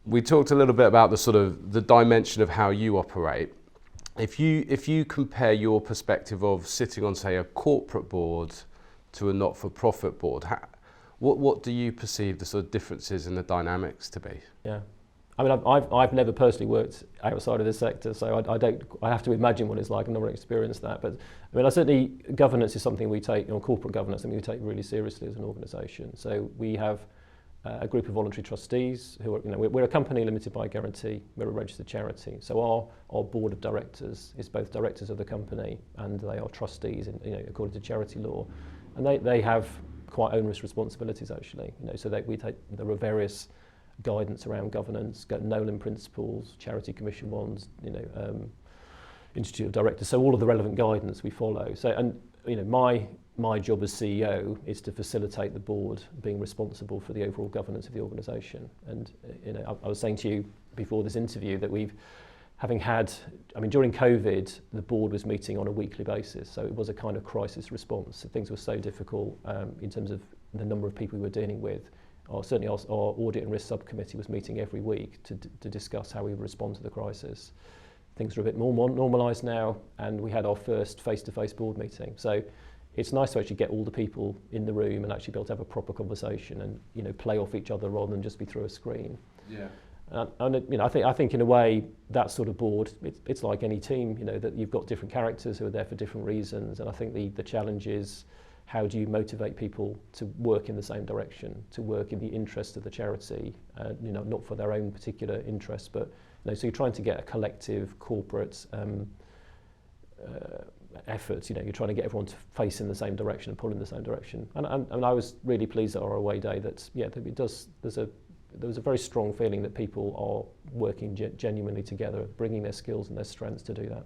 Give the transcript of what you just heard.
We talked a little bit about the sort of the dimension of how you operate. If you compare your perspective of sitting on, say, a corporate board to a not-for-profit board, what do you perceive the sort of differences in the dynamics to be? Yeah, I mean, I've never personally worked outside of this sector, so I have to imagine what it's like. I've never experienced that, but I mean, certainly governance is something we take, corporate governance, something we take really seriously as an organisation. So we have a group of voluntary trustees who are, we're a company limited by guarantee. We're a registered charity, so our board of directors is both directors of the company and they are trustees, according to charity law, and they have quite onerous responsibilities actually. So there are various guidance around governance, Nolan principles, charity commission ones, Institute of Directors. So all of the relevant guidance we follow. So my job as CEO is to facilitate the board being responsible for the overall governance of the organisation. And I was saying to you before this interview that during COVID, the board was meeting on a weekly basis, so it was a kind of crisis response. Things were so difficult in terms of the number of people we were dealing with. Certainly our audit and risk subcommittee was meeting every week to discuss how we would respond to the crisis. Things are a bit more normalised now, and we had our first face-to-face board meeting. So it's nice to actually get all the people in the room and actually be able to have a proper conversation and play off each other rather than just be through a screen. Yeah. I think in a way that sort of board, it's like any team, that you've got different characters who are there for different reasons, and I think the challenge is how do you motivate people to work in the same direction, to work in the interest of the charity, not for their own particular interests, but so you're trying to get a collective corporate effort. You're trying to get everyone to face in the same direction and pull in the same direction. And I was really pleased at our away day that there was a very strong feeling that people are working genuinely together, bringing their skills and their strengths to do that.